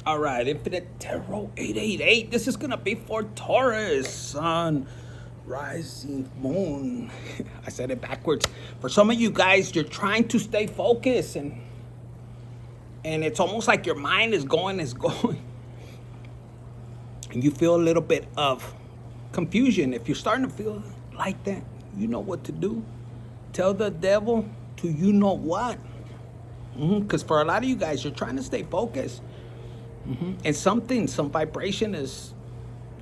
All right, Infinite Tarot 888. This is going to be for Taurus, Sun, Rising, Moon. I said it backwards. For some of you guys, you're trying to stay focused, and it's almost like your mind is going. And you feel a little bit of confusion. If you're starting to feel like that, you know what to do. Tell the devil to you know what. Because for a lot of you guys, you're trying to stay focused. And some vibration is,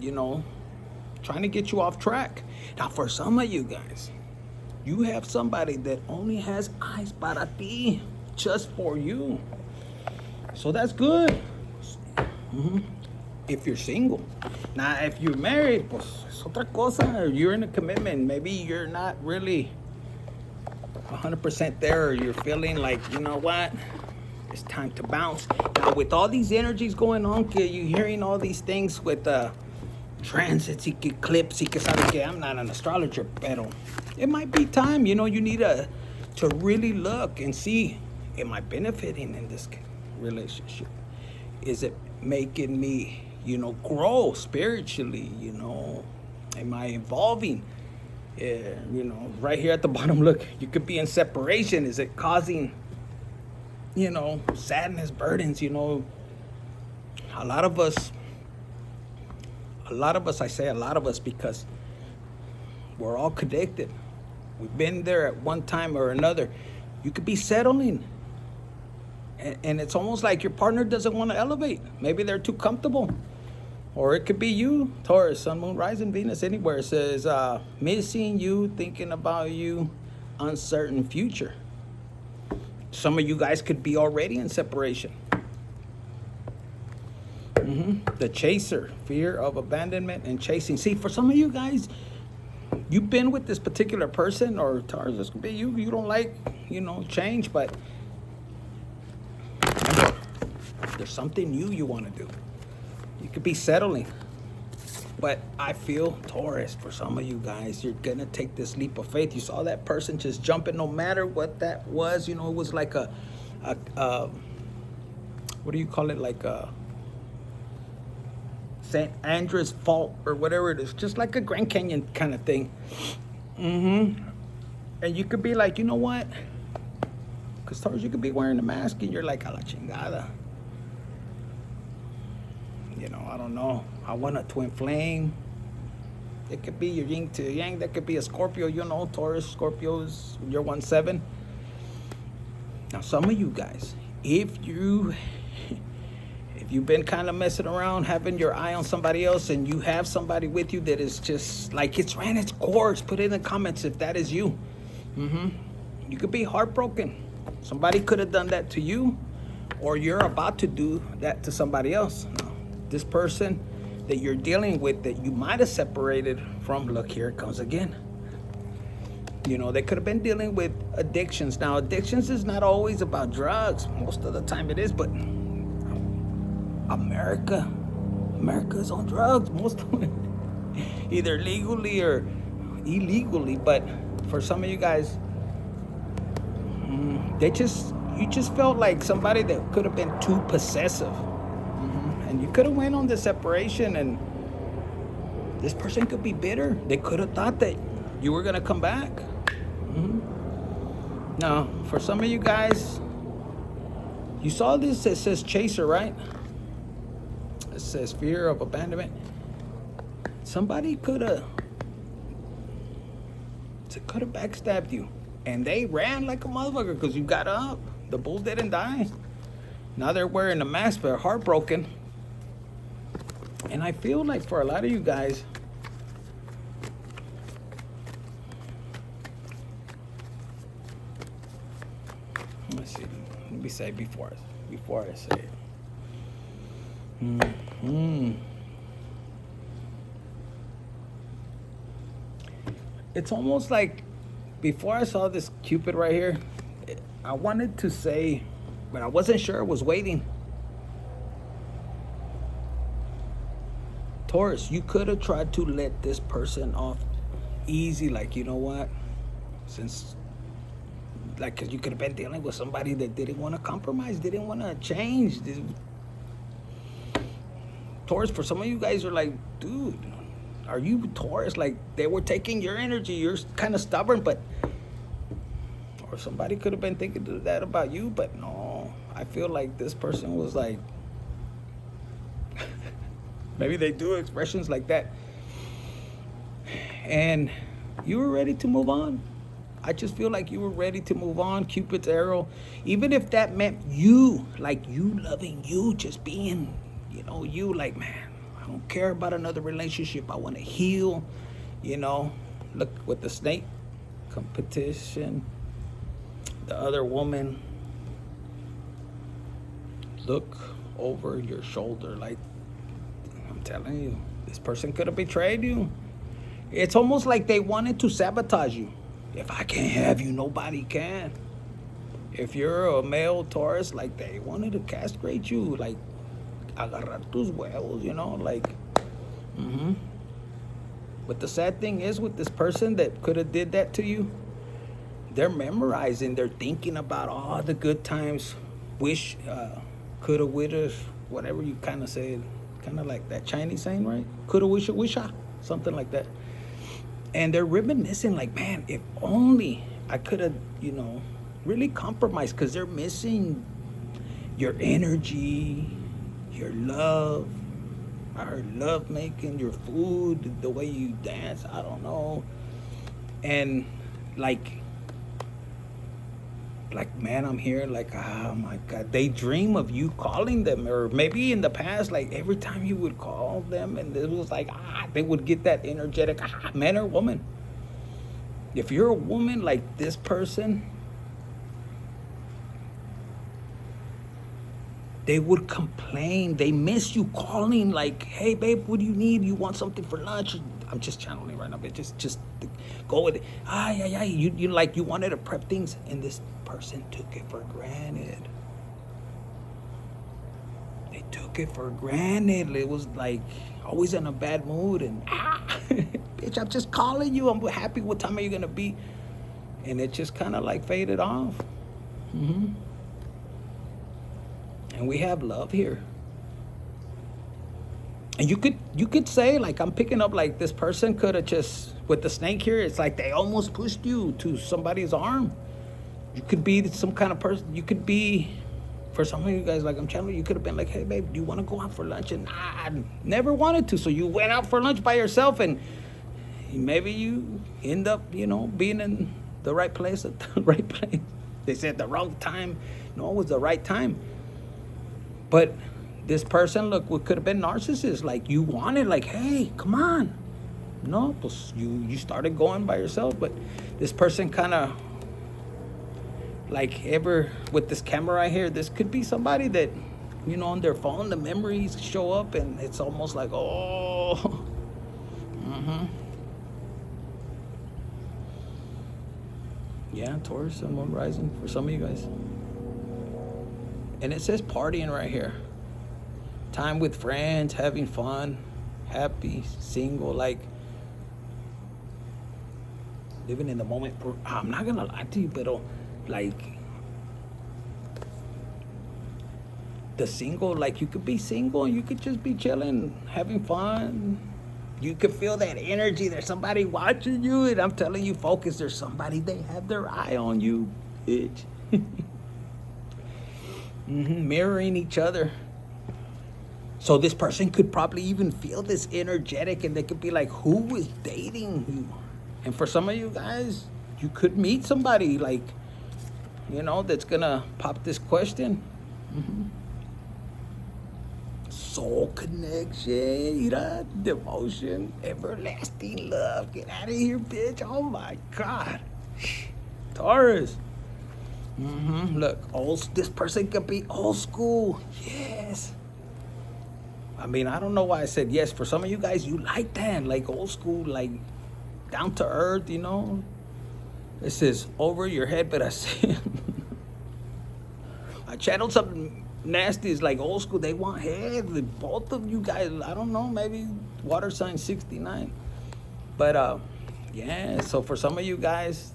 trying to get you off track. Now, for some of you guys, you have somebody that only has eyes para ti, just for you. So that's good. If you're single. Now, if you're married, pues es otra cosa. Or you're in a commitment. Maybe you're not really 100% there, or you're feeling like, you know what? It's time to bounce. Now, with all these energies going on, you're hearing all these things with transits, eclipse, I'm not an astrologer, pero it might be time, you need to really look and see, am I benefiting in this relationship? Is it making me, grow spiritually? Am I evolving? Right here at the bottom, look, you could be in separation. Is it causing sadness, burdens? A lot of us, I say a lot of us because we're all connected. We've been there at one time or another. You could be settling, and it's almost like your partner doesn't want to elevate. Maybe they're too comfortable. Or it could be you, Taurus, Sun, Moon, Rising, Venus, anywhere. It says, missing you, thinking about you, uncertain future. Some of you guys could be already in separation. The chaser, fear of abandonment and chasing. See, for some of you guys, you've been with this particular person, or Taurus, this could be you. You don't like, change, but there's something new you want to do. You could be settling. But I feel, Taurus, for some of you guys, you're going to take this leap of faith. You saw that person just jumping no matter what that was. It was like a what do you call it? Like a St. Andrews fault or whatever it is. Just like a Grand Canyon kind of thing. And you could be like, you know what? Because Taurus, you could be wearing a mask and you're like, a la chingada. I don't know. I want a twin flame. It could be your yin to yang. That could be a Scorpio. Taurus, Scorpios, you're 1-7. Now, some of you guys, if you've been kind of messing around, having your eye on somebody else, and you have somebody with you that is just like it's ran its course, put it in the comments if that is you. You could be heartbroken. Somebody could have done that to you, or you're about to do that to somebody else. Now, this person that you're dealing with that you might have separated from, look, here it comes again. They could have been dealing with addictions. Now, addictions is not always about drugs. Most of the time it is, but America is on drugs most of it, either legally or illegally. But for some of you guys, you just felt like somebody that could have been too possessive. And you could have went on the separation, and this person could be bitter. They could have thought that you were going to come back. Now, for some of you guys, you saw this, it says chaser, right? It says fear of abandonment. Somebody could have backstabbed you, and they ran like a motherfucker because you got up. The bull didn't die. Now they're wearing a mask, they're heartbroken. And I feel like for a lot of you guys, let's see, let me say before I say it. It's almost like before I saw this Cupid right here, I wanted to say, but I wasn't sure. I was waiting. Taurus, you could have tried to let this person off easy, like, you know what? Since like, because you could have been dealing with somebody that didn't want to compromise, didn't want to change. Taurus, for some of you guys are like, dude, are you Taurus? Like, they were taking your energy. You're kind of stubborn, but... Or somebody could have been thinking that about you, but no. I feel like this person was like... Maybe they do expressions like that. And you were ready to move on. I just feel like you were ready to move on. Cupid's arrow. Even if that meant you, like you loving you, just being, you know, you like, man, I don't care about another relationship. I want to heal, you know. Look with the snake. Competition. The other woman. Look over your shoulder. Like, I'm telling you, this person could have betrayed you. It's almost like they wanted to sabotage you. If I can't have you, nobody can. If you're a male Taurus, like they wanted to castrate you, like agarrar tus huevos, you know, like. But the sad thing is with this person that could have did that to you, they're memorizing, they're thinking about all the good times, wish, coulda, woulda, whatever you kind of said, kind of like that Chinese saying, right? Coulda, wisha, wisha, something like that. And they're reminiscing like, man, if only I could have, you know, really compromised, because they're missing your energy, your love, our love making, your food, the way you dance, I don't know. And like, man, I'm here, like, oh my God, they dream of you calling them, or maybe in the past, like every time you would call them, and it was like, they would get that energetic, man or woman. If you're a woman like this person, they would complain. They miss you calling, like, hey, babe, what do you need? You want something for lunch? I'm just channeling right now, but just go with it. Yeah. You like, you wanted to prep things, and this person took it for granted. They took it for granted. It was like always in a bad mood, and bitch, I'm just calling you. I'm happy. What time are you gonna be? And it just kind of like faded off. And we have love here. And you could say, like, I'm picking up like this person could have just, with the snake here, it's like they almost pushed you to somebody's arm. You could be some kind of person. You could be, for some of you guys, like I'm telling you, you could have been like, hey, babe, do you want to go out for lunch? And I never wanted to. So you went out for lunch by yourself, and maybe you end up, you know, being in the right place at the right place. They said the wrong time. No, it was the right time. But this person, look, what could have been narcissist. Like, you wanted, like, hey, come on. No, pues you started going by yourself. But this person kind of, like, ever with this camera right here, this could be somebody that, you know, on their phone, the memories show up, and it's almost like, oh. Yeah, Taurus and Moon rising for some of you guys. And it says partying right here. Time with friends, having fun, happy, single, like living in the moment. I'm not gonna lie to you, but like the single, like you could be single and you could just be chilling, having fun. You could feel that energy. There's somebody watching you, and I'm telling you, focus. There's somebody, they have their eye on you, bitch. Mirroring each other. So this person could probably even feel this energetic, and they could be like, who is dating you? And for some of you guys, you could meet somebody, like, you know, that's gonna pop this question. Soul connection, devotion, everlasting love. Get out of here, bitch. Oh my God. Taurus. Look, this person could be old school. Yes. I mean, I don't know why I said yes. For some of you guys, you like that, like old school, like down to earth, you know. It says over your head, but I said, I channeled something nasty. Is like old school. They want head. Both of you guys, I don't know, maybe water sign 69. But yeah. So for some of you guys,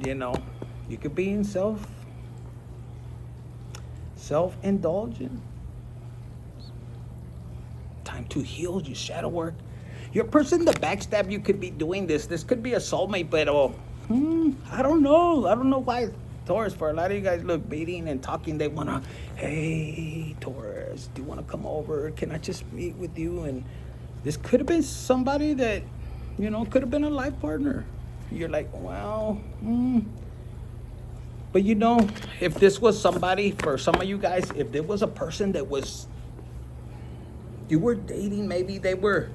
you know, you could be in self-indulgent. time to heal your shadow work. Your person that backstab you could be doing this. This could be a soulmate, but I don't know. I don't know why. Taurus, for a lot of you guys, look, meeting and talking, they want to, hey, Taurus, do you want to come over? Can I just meet with you? And this could have been somebody that, you know, could have been a life partner. You're like, well, But you know, if this was somebody, for some of you guys, if there was a person that was, you were dating, maybe they were,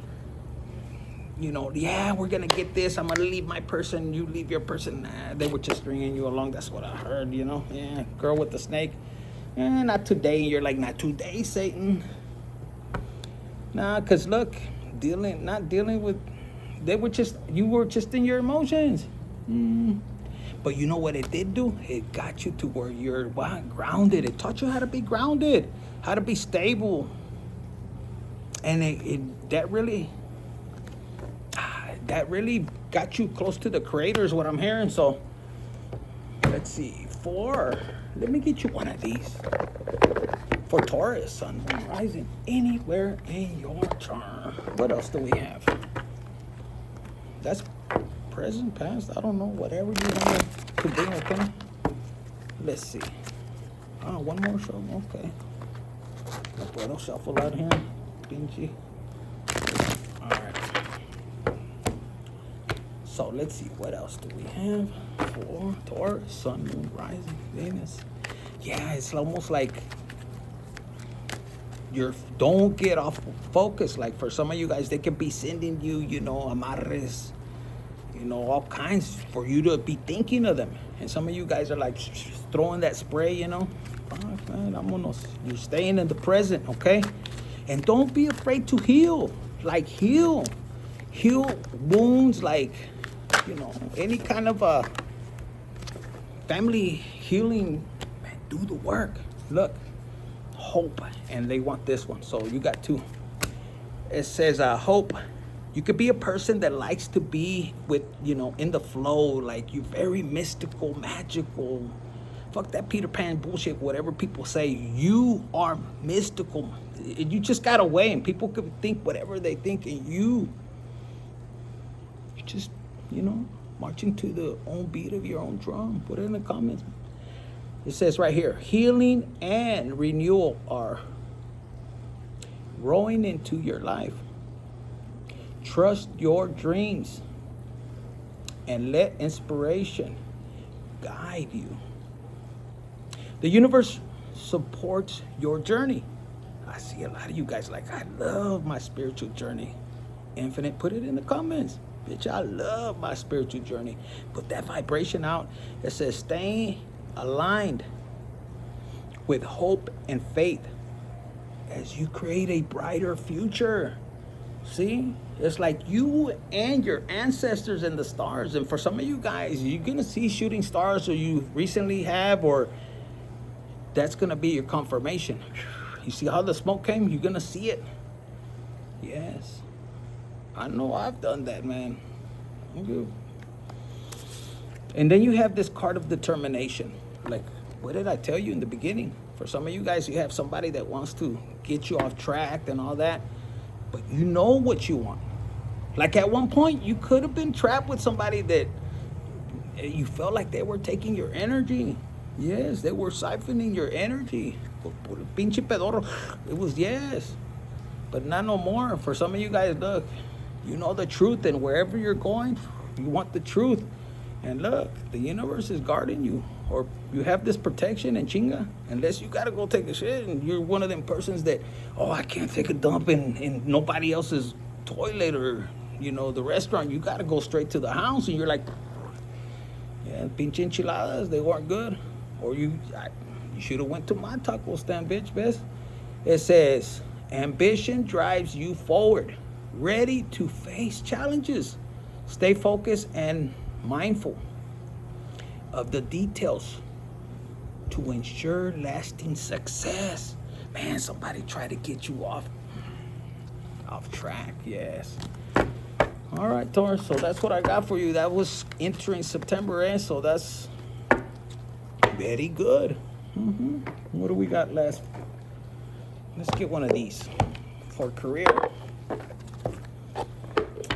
you know, yeah, we're going to get this. I'm going to leave my person. You leave your person. Nah, they were just stringing you along. That's what I heard, you know. Yeah, girl with the snake. Not today. You're like, not today, Satan. Nah, because look, not dealing with, you were just in your emotions. But you know what it did do? It got you to where you're grounded. It taught you how to be grounded, how to be stable. And that really got you close to the creator is what I'm hearing. So let's see, let me get you one of these. For Taurus, sun, moon, rising, anywhere in your chart. What else do we have? That's present, past, I don't know, whatever you want to bring, okay? Let's see. Oh, one more show, okay. No puedo shuffle out here, pinche. All right. So let's see, what else do we have for Taurus, sun, moon, rising, Venus? Yeah, it's almost like don't get off focus. Like for some of you guys, they could be sending you, you know, amarres, you know, all kinds for you to be thinking of them. And some of you guys are like throwing that spray, you know. Fuck, man, you're staying in the present, okay? And don't be afraid to heal. Like heal wounds, like, you know, any kind of family healing. Man, do the work. Look, hope, and they want this one, so you got two. It says hope. You could be a person that likes to be with, you know, in the flow, like you're very mystical, magical. Fuck that Peter Pan bullshit, whatever people say. You are mystical. You just got away, and people could think whatever they think, and you just, you know, marching to the own beat of your own drum. Put it in the comments. It says right here, healing and renewal are rolling into your life. Trust your dreams and let inspiration guide you. The universe supports your journey. I see a lot of you guys like, I love my spiritual journey. Infinite, put it in the comments. Bitch, I love my spiritual journey. Put that vibration out. It says stay aligned with hope and faith as you create a brighter future. See, it's like you and your ancestors and the stars. And for some of you guys, you're gonna see shooting stars, or you recently have, or that's gonna be your confirmation. You see how the smoke came? You're gonna see it. Yes, I know I've done that, man. I'm good. And then you have this card of determination. Like, what did I tell you in the beginning? For some of you guys, you have somebody that wants to get you off track and all that, but you know what you want. Like at one point, you could have been trapped with somebody that you felt like they were taking your energy. Yes, they were siphoning your energy. Pinche pedorro. It was, yes, but not no more. For some of you guys, look, you know the truth, and wherever you're going, you want the truth. And look, the universe is guarding you, or you have this protection and chinga. Unless you gotta go take a shit and you're one of them persons that, oh, I can't take a dump in nobody else's toilet or, you know, the restaurant. You gotta go straight to the house, and you're like, yeah, pinche enchiladas, they weren't good. Or you should have went to my taco stand, bitch, best. It says, ambition drives you forward, ready to face challenges. Stay focused and mindful of the details to ensure lasting success. Man, somebody try to get you off track. Yes. All right, Taurus, so that's what I got for you. That was entering September, so that's very good. What do we got last? Let's get one of these. for career.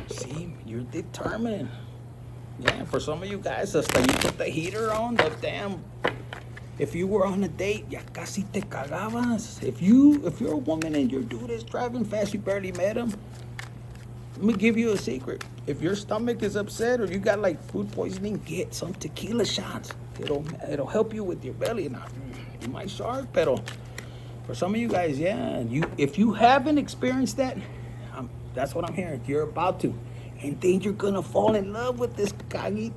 See, you're determined. Yeah, for some of you guys, hasta you put the heater on, the damn. If you were on a date, ya casi te cagabas. If you're a woman and your dude is driving fast, you barely met him. Let me give you a secret. If your stomach is upset or you got like food poisoning, get some tequila shots. It'll help you with your belly. Now, you might shark, pero for some of you guys, yeah, if you haven't experienced that, that's what I'm hearing. You're about to, and then you're gonna fall in love with this caguito,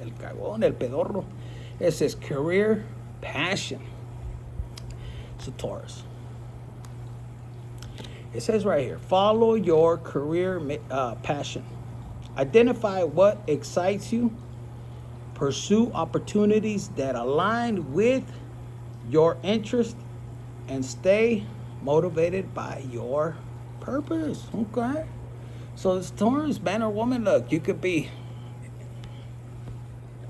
el cagón, el pedorro. It says career passion. So Taurus. It says right here, follow your career passion. Identify what excites you. Pursue opportunities that align with your interest and stay motivated by your purpose. Okay. So this Taurus, man or woman, look, you could be,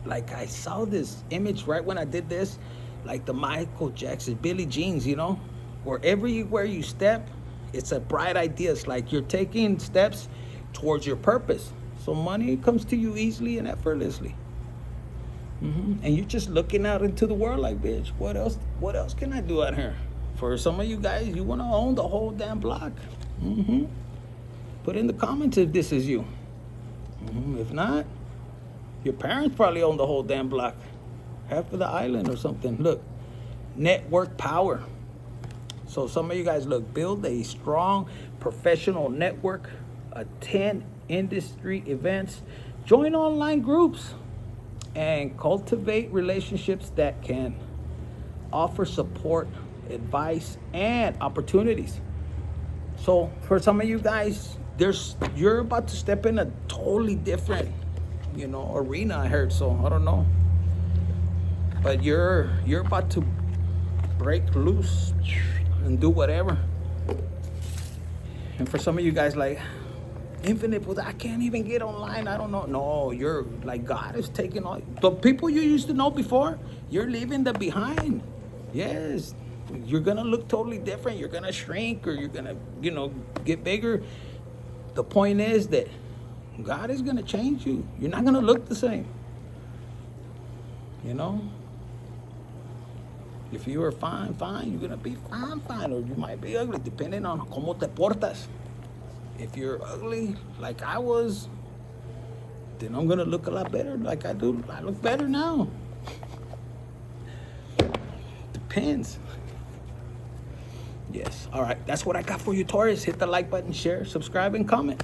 like I saw this image right when I did this, like the Michael Jackson, Billie Jeans, you know, where everywhere you step, it's a bright idea. It's like you're taking steps towards your purpose. So money comes to you easily and effortlessly. And you're just looking out into the world like, bitch, what else can I do out here? For some of you guys, you want to own the whole damn block. Put in the comments if this is you. If not, your parents probably own the whole damn block. Half of the island or something. Look, network power. So some of you guys, look, build a strong professional network, attend industry events, join online groups, and cultivate relationships that can offer support, advice, and opportunities. So for some of you guys, you're about to step in a totally different, arena, I heard. So I don't know, but you're about to break loose and do whatever. And for some of you guys, like, infinite, but I can't even get online. I don't know. No, you're like, God is taking all the people you used to know before. You're leaving them behind. Yes, you're gonna look totally different. You're gonna shrink, or you're gonna, get bigger. The point is that God is gonna change you. You're not gonna look the same. If you are fine, you're gonna be fine, or you might be ugly, depending on cómo te portas. If you're ugly, like I was, then I'm gonna look a lot better like I do. I look better now. Depends. Yes. All right. That's what I got for you, Taurus. Hit the like button, share, subscribe, and comment.